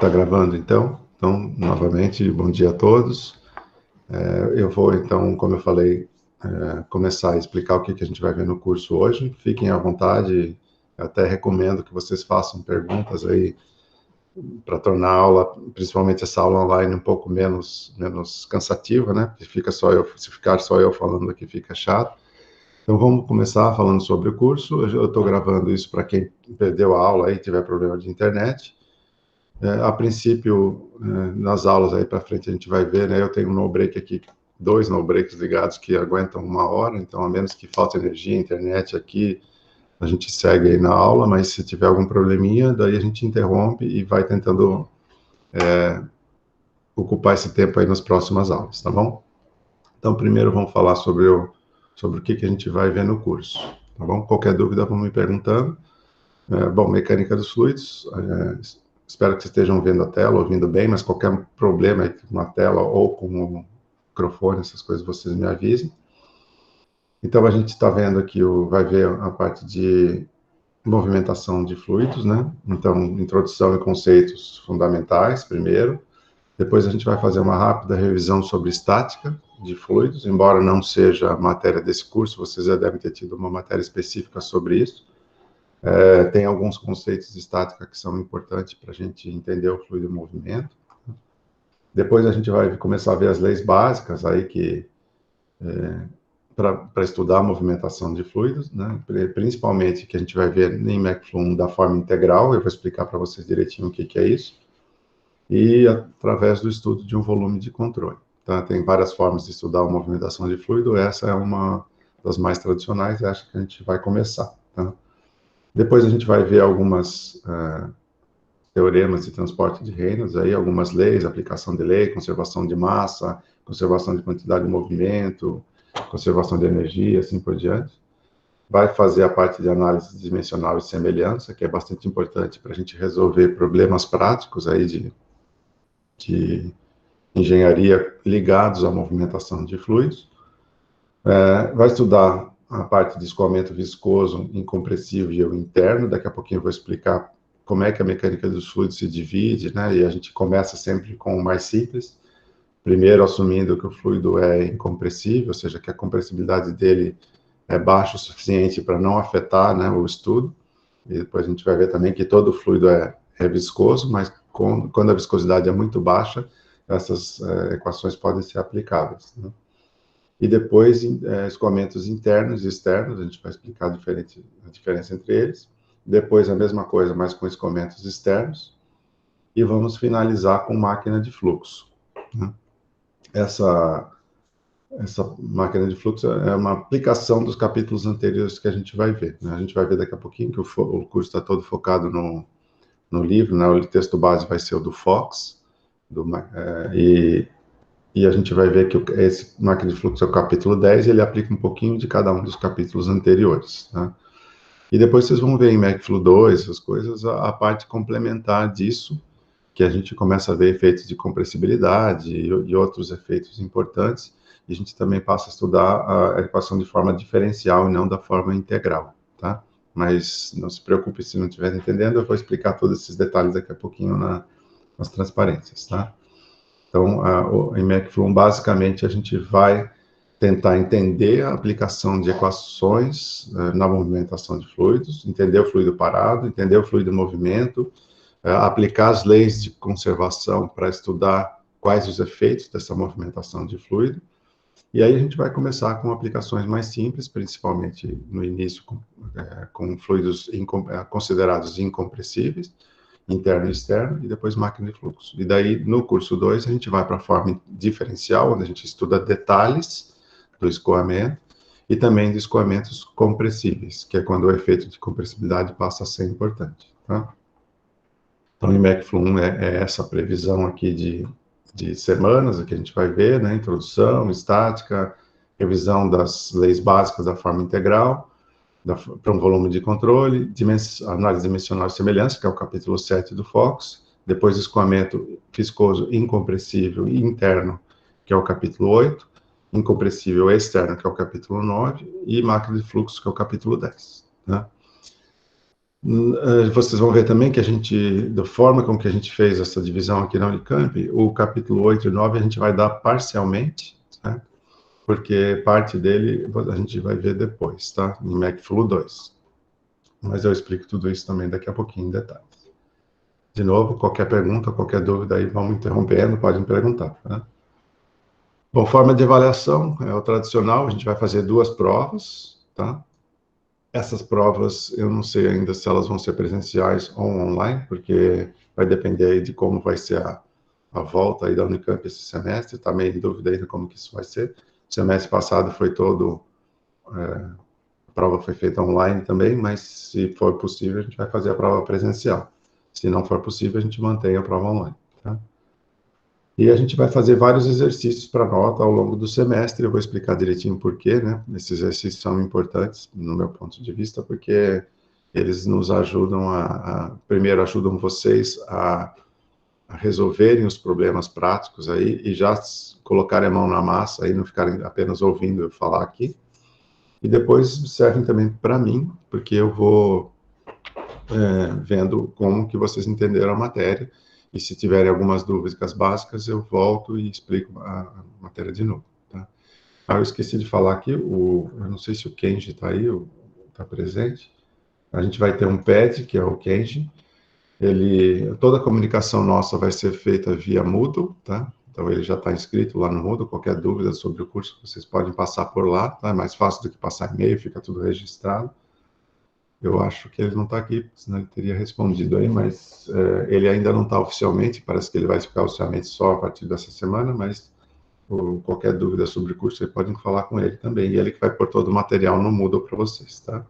Tá gravando, então? Então, novamente, bom dia a todos. Eu vou, então, como eu falei, começar a explicar o que a gente vai ver no curso hoje. Fiquem à vontade, eu até recomendo que vocês façam perguntas aí para tornar a aula, principalmente essa aula online, um pouco menos cansativa, né? Porque se ficar só eu falando aqui, fica chato. Então, vamos começar falando sobre o curso. Eu estou gravando isso para quem perdeu a aula e tiver problema de internet. A princípio, nas aulas aí para frente a gente vai ver, né? Eu tenho um no-break aqui, 2 no-breaks ligados que aguentam 1 hora, então a menos que falte energia, internet aqui, a gente segue aí na aula, mas se tiver algum probleminha, daí a gente interrompe e vai tentando ocupar esse tempo aí nas próximas aulas, tá bom? Então, primeiro vamos falar sobre o que a gente vai ver no curso, tá bom? Qualquer dúvida, vão me perguntando. Bom, mecânica dos fluidos, espero que vocês estejam vendo a tela, ouvindo bem, mas qualquer problema aí com a tela ou com o microfone, essas coisas, vocês me avisem. Então, a gente está vendo aqui, vai ver a parte de movimentação de fluidos, né? Então, introdução e conceitos fundamentais, primeiro. Depois a gente vai fazer uma rápida revisão sobre estática de fluidos, embora não seja a matéria desse curso, vocês já devem ter tido uma matéria específica sobre isso. Tem alguns conceitos de estática que são importantes para a gente entender o fluido em movimento. Depois a gente vai começar a ver as leis básicas aí para estudar a movimentação de fluidos, né? Principalmente que a gente vai ver em MACFLU 1 da forma integral, eu vou explicar para vocês direitinho o que é isso, e através do estudo de um volume de controle. Tá? Tem várias formas de estudar a movimentação de fluido, essa é uma das mais tradicionais, e acho que a gente vai começar. Tá? Depois a gente vai ver algumas teoremas de transporte de Reynolds, aí, algumas leis, aplicação de lei, conservação de massa, conservação de quantidade de movimento, conservação de energia, assim por diante. Vai fazer a parte de análise dimensional e semelhança, que é bastante importante para a gente resolver problemas práticos aí de engenharia ligados à movimentação de fluidos. Vai estudar a parte de escoamento viscoso, incompressível e interno. Daqui a pouquinho eu vou explicar como é que a mecânica dos fluidos se divide, né? E a gente começa sempre com o mais simples. Primeiro, assumindo que o fluido é incompressível, ou seja, que a compressibilidade dele é baixa o suficiente para não afetar, né, o estudo. E depois a gente vai ver também que todo fluido é viscoso, mas quando a viscosidade é muito baixa, essas equações podem ser aplicáveis, né? E depois, escoamentos internos e externos, a gente vai explicar a diferença entre eles. Depois, a mesma coisa, mas com escoamentos externos. E vamos finalizar com máquina de fluxo, né? Essa máquina de fluxo é uma aplicação dos capítulos anteriores que a gente vai ver, né? A gente vai ver daqui a pouquinho que o curso está todo focado no livro, né? O texto base vai ser o do Fox, e a gente vai ver que esse máquina de fluxo é o capítulo 10 e ele aplica um pouquinho de cada um dos capítulos anteriores, né? E depois vocês vão ver em MACFLU 2, essas coisas, a parte complementar disso, que a gente começa a ver efeitos de compressibilidade e outros efeitos importantes, e a gente também passa a estudar a equação de forma diferencial e não da forma integral, tá? Mas não se preocupe se não estiver entendendo, eu vou explicar todos esses detalhes daqui a pouquinho nas transparências, tá? Então, em MACFLU 1, basicamente, a gente vai tentar entender a aplicação de equações na movimentação de fluidos, entender o fluido parado, entender o fluido em movimento, aplicar as leis de conservação para estudar quais os efeitos dessa movimentação de fluido. E aí a gente vai começar com aplicações mais simples, principalmente no início com fluidos considerados incompressíveis, interno e externo, e depois máquina de fluxo. E daí, no curso 2, a gente vai para a forma diferencial, onde a gente estuda detalhes do escoamento e também de escoamentos compressíveis, que é quando o efeito de compressibilidade passa a ser importante, tá? Então, em MACFLU 1 é essa previsão aqui de semanas que a gente vai ver, né? Introdução, estática, revisão das leis básicas da forma integral, para um volume de controle, análise dimensional e semelhança, que é o capítulo 7 do Fox, depois escoamento viscoso incompressível e interno, que é o capítulo 8, incompressível externo, que é o capítulo 9, e máquina de fluxo, que é o capítulo 10, né? Vocês vão ver também que a gente, da forma com que a gente fez essa divisão aqui na Unicamp, o capítulo 8 e 9 a gente vai dar parcialmente, né? Porque parte dele a gente vai ver depois, tá? Em MacFlu 2. Mas eu explico tudo isso também daqui a pouquinho em detalhes. De novo, qualquer pergunta, qualquer dúvida aí, vamos interrompendo, podem perguntar, tá? Bom, forma de avaliação é o tradicional, a gente vai fazer 2 provas, tá? Essas provas, eu não sei ainda se elas vão ser presenciais ou online, porque vai depender aí de como vai ser a volta aí da Unicamp esse semestre, está meio em dúvida ainda como que isso vai ser. O semestre passado foi todo, a prova foi feita online também, mas se for possível, a gente vai fazer a prova presencial. Se não for possível, a gente mantém a prova online, tá? E a gente vai fazer vários exercícios para nota ao longo do semestre. Eu vou explicar direitinho por quê, né? Esses exercícios são importantes, no meu ponto de vista, porque eles nos ajudam primeiro, ajudam vocês a resolverem os problemas práticos aí e já colocarem a mão na massa aí, não ficarem apenas ouvindo eu falar aqui. E depois servem também para mim, porque eu vou vendo como que vocês entenderam a matéria. E se tiverem algumas dúvidas básicas, eu volto e explico a matéria de novo, tá? Eu esqueci de falar aqui, eu não sei se o Kenji está aí, está presente. A gente vai ter um PED, que é o Kenji. Toda a comunicação nossa vai ser feita via Moodle, tá? Então ele já está inscrito lá no Moodle. Qualquer dúvida sobre o curso, vocês podem passar por lá, tá? É mais fácil do que passar e-mail, fica tudo registrado. Eu acho que ele não está aqui, senão ele teria respondido aí, mas ele ainda não está oficialmente, parece que ele vai ficar oficialmente só a partir dessa semana, mas qualquer dúvida sobre o curso, vocês podem falar com ele também, e ele que vai pôr todo o material no Moodle para vocês, tá?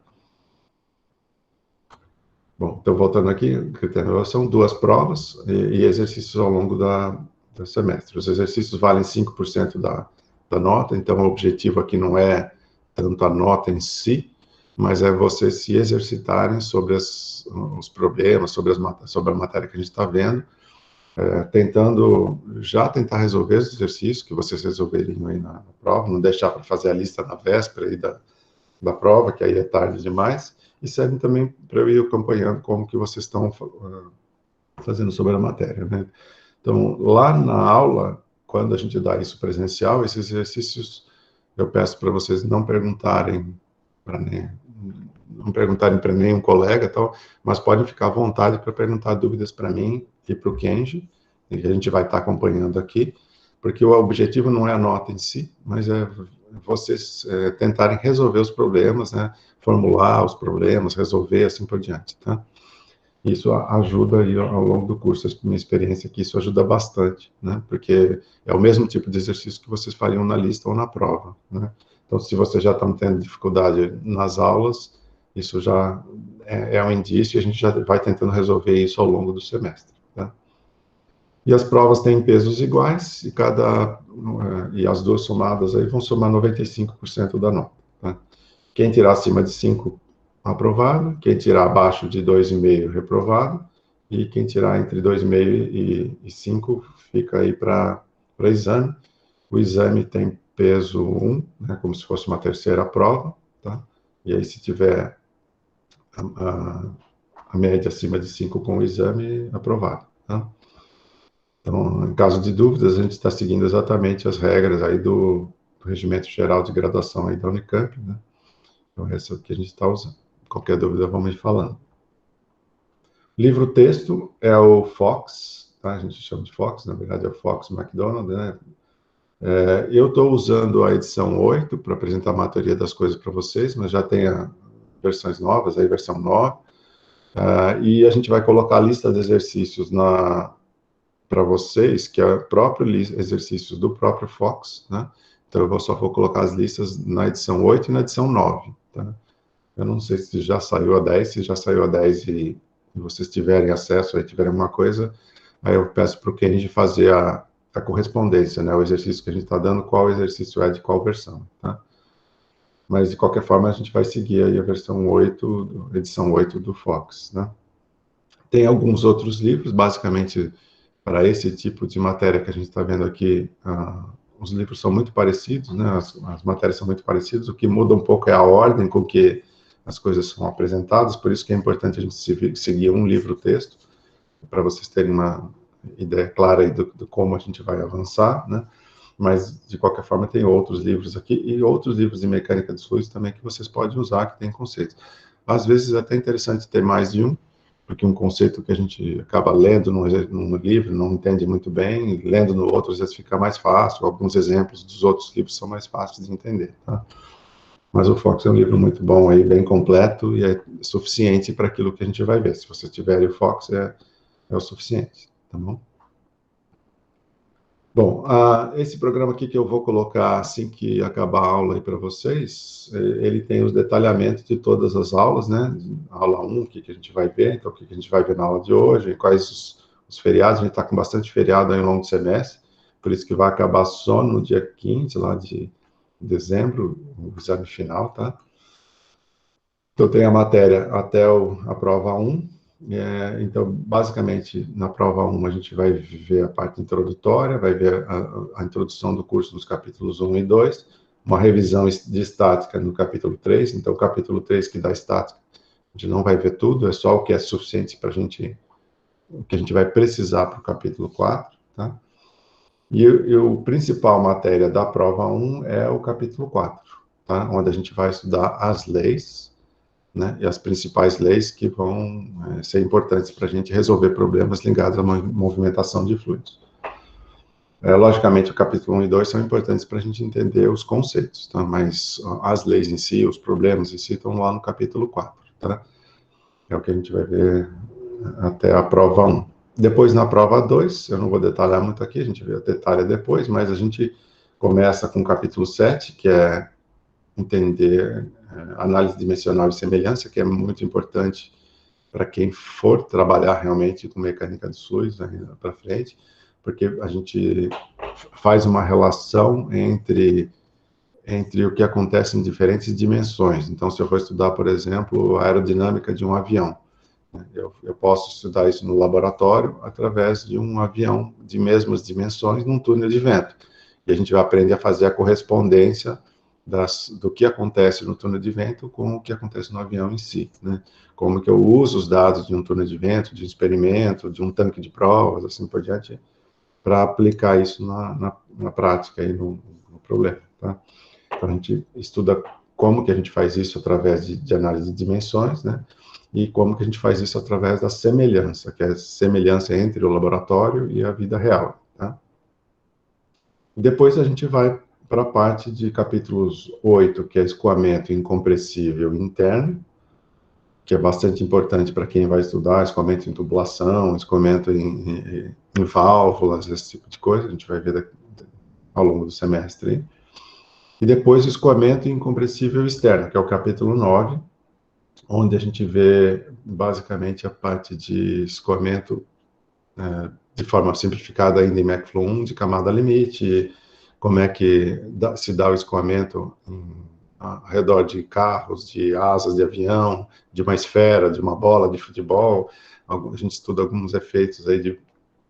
Bom, então voltando aqui, critério são 2 provas e exercícios ao longo do semestre. Os exercícios valem 5% da nota, então o objetivo aqui não é tanto a nota em si, mas é vocês se exercitarem sobre os problemas, sobre a matéria que a gente está vendo, tentar resolver os exercícios que vocês resolveriam aí na prova, não deixar para fazer a lista na véspera aí da prova, que aí é tarde demais, e serve também para eu ir acompanhando como que vocês estão fazendo sobre a matéria, né? Então, lá na aula, quando a gente dá isso presencial, esses exercícios, eu peço para vocês não perguntarem para nenhum colega, tal, mas podem ficar à vontade para perguntar dúvidas para mim e para o Kenji, que a gente vai estar acompanhando aqui, porque o objetivo não é a nota em si, mas é vocês tentarem resolver os problemas, né? Formular os problemas, resolver, assim por diante, tá? Isso ajuda aí ao longo do curso, a minha experiência aqui, isso ajuda bastante, né? Porque é o mesmo tipo de exercício que vocês fariam na lista ou na prova, né? Então, se vocês já estão tendo dificuldade nas aulas, isso já é um indício e a gente já vai tentando resolver isso ao longo do semestre, tá? E as provas têm pesos iguais e as duas somadas aí vão somar 95% da nota, tá? Quem tirar acima de 5, aprovado. Quem tirar abaixo de 2,5, reprovado. E quem tirar entre 2,5 e 5, fica aí para exame. O exame tem peso 1, né, como se fosse uma terceira prova, tá? E aí, se tiver a média acima de 5 com o exame, aprovado, tá? Então, em caso de dúvidas, a gente está seguindo exatamente as regras aí do Regimento Geral de Graduação aí da Unicamp, né? Então, esse é o que a gente está usando. Qualquer dúvida, vamos ir falando. Livro-texto é o Fox, tá? A gente chama de Fox, na verdade é o Fox McDonald, né? Eu estou usando a edição 8 para apresentar a maioria das coisas para vocês, mas já tem versões novas, aí versão 9. E a gente vai colocar a lista de exercícios para vocês, que é o próprio exercícios do próprio Fox, né? Então eu só vou colocar as listas na edição 8 e na edição 9, tá? Eu não sei se já saiu a 10, se já saiu a 10 e vocês tiverem acesso, aí tiverem alguma coisa, aí eu peço para o Kenji fazer a correspondência, né? O exercício que a gente está dando, qual exercício é de qual versão, tá? Mas, de qualquer forma, a gente vai seguir aí a versão 8, edição 8 do Fox, né? Tem alguns outros livros, basicamente, para esse tipo de matéria que a gente está vendo aqui, os livros são muito parecidos, né? As matérias são muito parecidas, o que muda um pouco é a ordem com que as coisas são apresentadas, por isso que é importante a gente seguir um livro-texto, para vocês terem uma ideia clara aí do como a gente vai avançar, né? Mas, de qualquer forma, tem outros livros aqui e outros livros de mecânica dos fluidos também que vocês podem usar, que tem conceitos. Às vezes é até interessante ter mais de um, porque um conceito que a gente acaba lendo num livro, não entende muito bem, lendo no outro às vezes fica mais fácil, alguns exemplos dos outros livros são mais fáceis de entender, tá? Mas o Fox é um livro muito bom aí, bem completo, e é suficiente para aquilo que a gente vai ver. Se você tiver o Fox, é o suficiente, tá bom? Bom, esse programa aqui que eu vou colocar assim que acabar a aula aí para vocês, ele tem os detalhamentos de todas as aulas, né? Aula 1, o que a gente vai ver, então o que a gente vai ver na aula de hoje, quais os feriados, a gente está com bastante feriado aí ao longo do semestre, por isso que vai acabar só no dia 15, lá de dezembro, o exame final, tá? Então tem a matéria até a prova 1, então, basicamente, na prova 1, a gente vai ver a parte introdutória, vai ver a introdução do curso nos capítulos 1 e 2, uma revisão de estática no capítulo 3, então, o capítulo 3 que dá estática, a gente não vai ver tudo, é só o que é suficiente para a gente, o que a gente vai precisar para o capítulo 4, tá? E o principal matéria da prova 1 é o capítulo 4, tá? Onde a gente vai estudar as leis, né, e as principais leis que vão ser importantes para a gente resolver problemas ligados à movimentação de fluidos. Logicamente, o capítulo 1 e 2 são importantes para a gente entender os conceitos, tá? Mas as leis em si, os problemas em si, estão lá no capítulo 4, tá? É o que a gente vai ver até a prova 1. Depois, na prova 2, eu não vou detalhar muito aqui, a gente vê a detalhe depois, mas a gente começa com o capítulo 7, que é entender análise dimensional e semelhança, que é muito importante para quem for trabalhar realmente com mecânica dos fluidos para frente, porque a gente faz uma relação entre o que acontece em diferentes dimensões. Então, se eu for estudar, por exemplo, a aerodinâmica de um avião, eu posso estudar isso no laboratório através de um avião de mesmas dimensões num túnel de vento. E a gente vai aprender a fazer a correspondência do que acontece no túnel de vento com o que acontece no avião em si, né? Como que eu uso os dados de um túnel de vento, de um experimento, de um tanque de provas, assim por diante, para aplicar isso na prática e no problema, tá? Então, a gente estuda como que a gente faz isso através de análise de dimensões, né? E como que a gente faz isso através da semelhança, que é a semelhança entre o laboratório e a vida real, tá? Depois a gente vai para a parte de capítulos 8, que é escoamento incompressível interno, que é bastante importante para quem vai estudar escoamento em tubulação, escoamento em válvulas, esse tipo de coisa, a gente vai ver ao longo do semestre. E depois o escoamento incompressível externo, que é o capítulo 9, onde a gente vê basicamente a parte de escoamento de forma simplificada ainda em McFlow 1, de camada limite, como é que se dá o escoamento ao redor de carros, de asas de avião, de uma esfera, de uma bola de futebol. A gente estuda alguns efeitos aí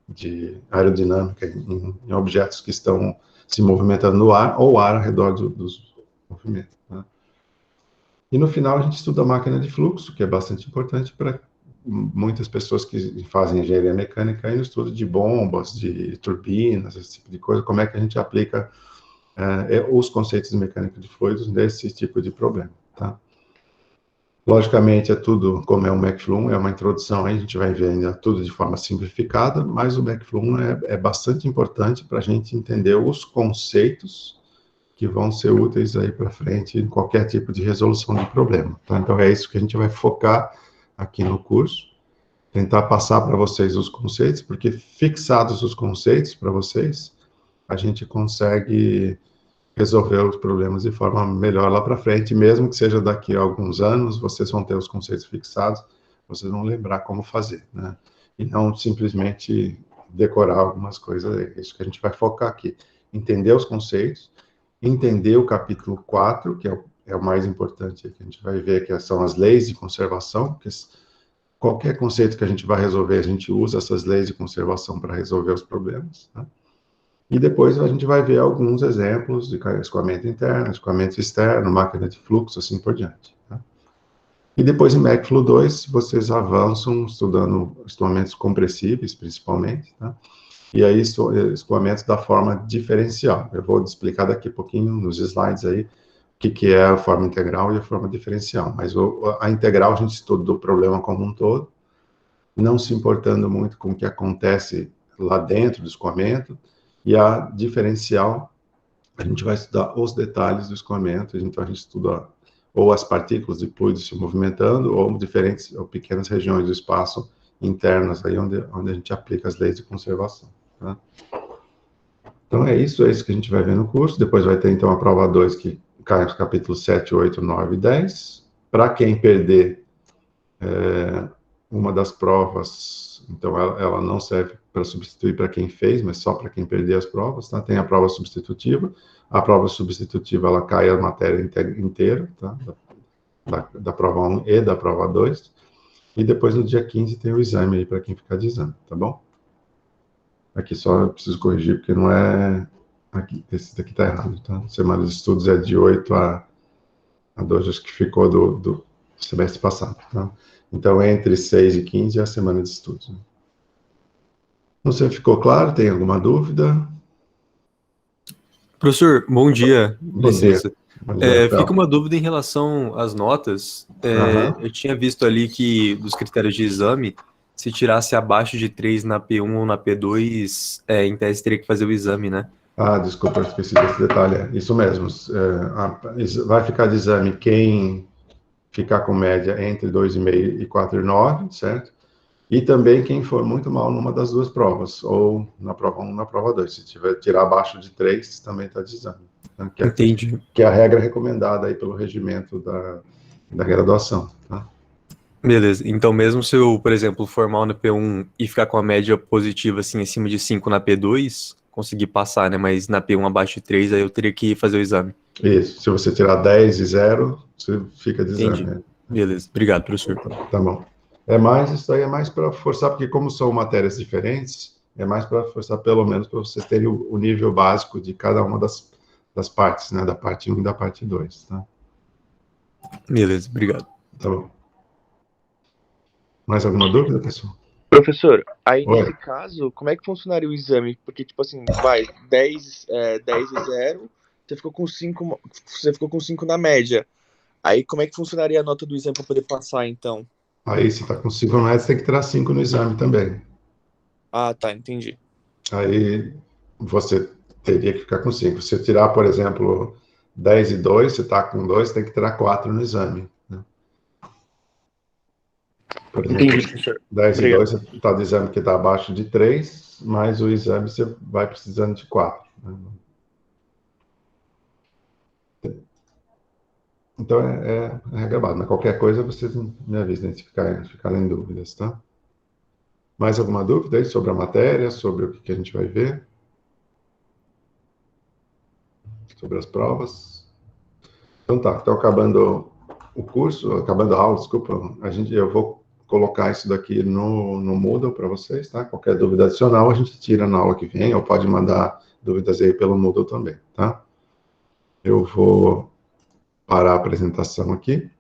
de aerodinâmica em objetos que estão se movimentando no ar ou ar ao redor dos movimentos, né? E no final a gente estuda a máquina de fluxo, que é bastante importante para muitas pessoas que fazem engenharia mecânica aí no estudo de bombas, de turbinas, esse tipo de coisa, como é que a gente aplica os conceitos de mecânica de fluidos nesse tipo de problema, tá? Logicamente, é tudo, como é um McFlow, é uma introdução, aí a gente vai ver ainda tudo de forma simplificada, mas o McFlow é bastante importante para a gente entender os conceitos que vão ser úteis aí para frente em qualquer tipo de resolução de problema, tá? Então, é isso que a gente vai focar aqui no curso, tentar passar para vocês os conceitos, porque fixados os conceitos para vocês, a gente consegue resolver os problemas de forma melhor lá para frente, mesmo que seja daqui a alguns anos, vocês vão ter os conceitos fixados, vocês vão lembrar como fazer, né? E não simplesmente decorar algumas coisas, é isso que a gente vai focar aqui. Entender os conceitos, entender o capítulo 4, que é o mais importante que a gente vai ver, que são as leis de conservação, porque qualquer conceito que a gente vai resolver, a gente usa essas leis de conservação para resolver os problemas, né? E depois a gente vai ver alguns exemplos de escoamento interno, escoamento externo, máquina de fluxo, assim por diante, tá? E depois em MacFlu 2, vocês avançam estudando escoamentos compressíveis, principalmente, tá? E aí escoamentos da forma diferencial. Eu vou explicar daqui a pouquinho nos slides aí o que é a forma integral e a forma diferencial. Mas a integral a gente estuda o problema como um todo, não se importando muito com o que acontece lá dentro do escoamento, e a diferencial, a gente vai estudar os detalhes do escoamento, então a gente estuda ou as partículas de fluido se movimentando, ou diferentes, ou pequenas regiões do espaço internas, aí onde a gente aplica as leis de conservação. Tá? Então é isso que a gente vai ver no curso. Depois vai ter, então, a prova 2, que cai nos capítulos 7, 8, 9 e 10. Para quem perder uma das provas, então ela não serve para substituir para quem fez, mas só para quem perder as provas, tá? Tem a prova substitutiva. A prova substitutiva, ela cai a matéria inteira, tá? Da prova 1 e da prova 2. E depois, no dia 15, tem o exame aí para quem ficar de exame, tá bom? Aqui só eu preciso corrigir, porque não é... Aqui, esse daqui tá errado, tá? Semana de estudos é de 8 a 12, acho que ficou do semestre passado, tá? Então, entre 6 e 15 é a semana de estudos. Não sei se ficou claro, tem alguma dúvida? Professor, bom dia, Bom dia. licença. Bom dia, Fica Rafael. uma dúvida em relação às notas. Aham. Eu tinha visto ali que, dos critérios de exame, se tirasse abaixo de 3 na P1 ou na P2, em tese teria que fazer o exame, né? Ah, desculpa, eu esqueci desse detalhe. Isso mesmo. Vai ficar de exame quem ficar com média entre 2,5 e 4,9, certo? E também quem for muito mal numa das duas provas, ou na prova 1 ou na prova 2. Se tirar abaixo de 3, também está de exame. Né? Entendi. Que é a regra recomendada aí pelo regimento da graduação. Tá? Beleza. Então, mesmo se eu, por exemplo, for mal no P1 e ficar com a média positiva, assim, acima de 5 na P2, conseguir passar, né? Mas na P1 abaixo de 3, aí eu teria que fazer o exame. Isso. Se você tirar 10 e 0, você fica de exame. Entendi. Né? Beleza. Obrigado, professor. Tá bom. Isso aí é mais para forçar, porque como são matérias diferentes, é mais para forçar, pelo menos, para vocês terem o nível básico de cada uma das partes, né? Da parte 1 e da parte 2, tá? Beleza, obrigado. Tá bom. Mais alguma dúvida, pessoal? Professor, aí Oi. nesse caso, como é que funcionaria o exame? Porque, tipo assim, 10 e 0, você ficou com 5 na média. Aí como é que funcionaria a nota do exame para poder passar, então? Aí, se está com 5 metros, tem que tirar 5 no exame também. Ah, tá, entendi. Aí, você teria que ficar com 5. Se tirar, por exemplo, 10 e 2, você está com 2, tem que tirar 4 no exame. Né? Por exemplo, Entendi, professor. 10 e Obrigado. 2, você está dizendo que está abaixo de 3, mas o exame você vai precisando de 4. Né? Então, é regra básica. Mas qualquer coisa, vocês me avisem se ficarem dúvidas, tá? Mais alguma dúvida aí sobre a matéria, sobre o que a gente vai ver? Sobre as provas? Então tá, então acabando o curso, acabando a aula, desculpa, eu vou colocar isso daqui no Moodle para vocês, tá? Qualquer dúvida adicional a gente tira na aula que vem, ou pode mandar dúvidas aí pelo Moodle também, tá? Eu vou parar a apresentação aqui.